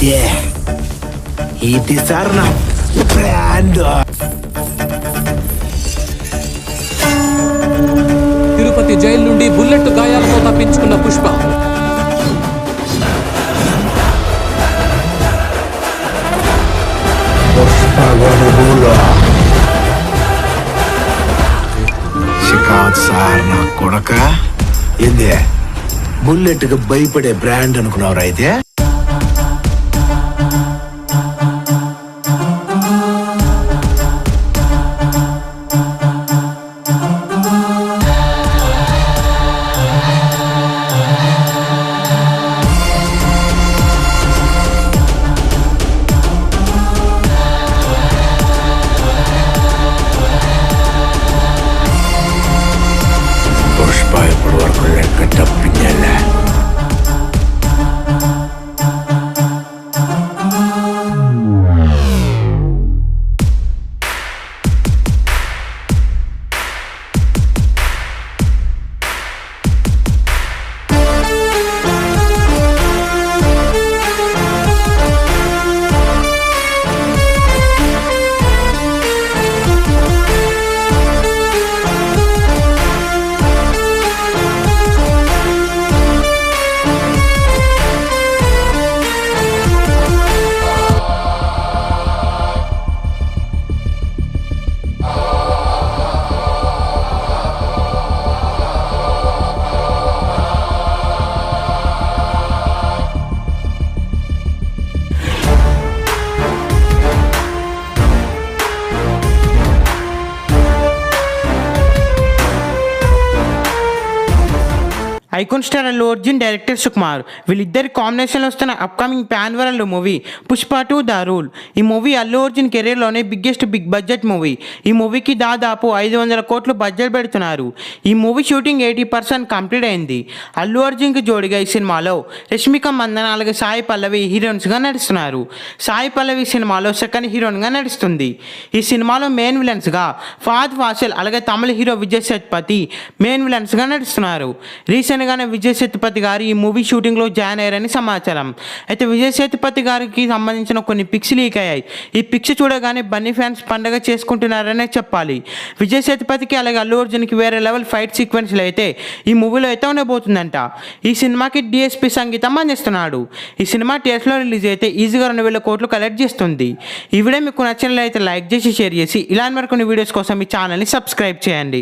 ఇది సార్ నా brand. Tirupati jail నుండి బుల్లెట్ గాయాలతో తప్పించుకున్న పుష్ప. సార్ నా కొడక ఏందే బుల్లెట్ కి భయపడే బ్రాండ్ అనుకున్నావు అయితే. ఇప్పటి వరకు లెక్క తప్పించాలే. Icon star Allu Arjun, director Sukumar వీళ్ళిద్దరి కాంబినేషన్లో వస్తున్న upcoming pan world movie Pushpa 2 the rule. ఈ మూవీ అల్లు అర్జున్ కెరీర్లోనే బిగ్గెస్ట్ బిగ్ బడ్జెట్ మూవీ. ఈ మూవీకి దాదాపు 500 కోట్లు బడ్జెట్ పెడుతున్నారు. ఈ మూవీ షూటింగ్ 80% కంప్లీట్ అయింది. అల్లు అర్జున్కి జోడిగా ఈ సినిమాలో రష్మిక మందన అలాగే సాయి పల్లవి హీరోయిన్స్గా నడుస్తున్నారు. సాయి పల్లవి సినిమాలో సెకండ్ హీరోయిన్గా నడుస్తుంది. ఈ సినిమాలో మెయిన్ విలన్స్గా ఫహద్ ఫాసిల్ అలాగే తమిళ హీరో విజయ్ సేతుపతి మెయిన్ విలన్స్గా నడుస్తున్నారు. రీసెంట్గానే విజయ్ సేతుపతి గారు ఈ మూవీ షూటింగ్లో జాయిన్ అయ్యారని సమాచారం. అయితే విజయ్ సేతుపతి గారికి సంబంధించిన కొన్ని పిక్స్ లీక్ అయ్యాయి. ఈ పిక్స్ చూడగానే బన్నీ ఫ్యాన్స్ పండగ చేసుకుంటున్నారనే చెప్పాలి. విజయ్ సేతుపతికి అలాగే అల్లు అర్జున్కి వేరే లెవెల్ ఫైట్ సీక్వెన్స్లు అయితే ఈ మూవీలో అయితే ఉండబోతుందంట. ఈ సినిమాకి డిఎస్పి సంగీతం అందిస్తున్నాడు. ఈ సినిమా థియేటర్లో రిలీజ్ అయితే ఈజీగా 2000 కోట్లు కలెక్ట్ చేస్తుంది. ఈ వీడియో మీకు నచ్చినట్లయితే లైక్ చేసి షేర్ చేసి ఇలాంటి మరికొన్ని వీడియోస్ కోసం ఈ ఛానల్ని సబ్స్క్రైబ్ చేయండి.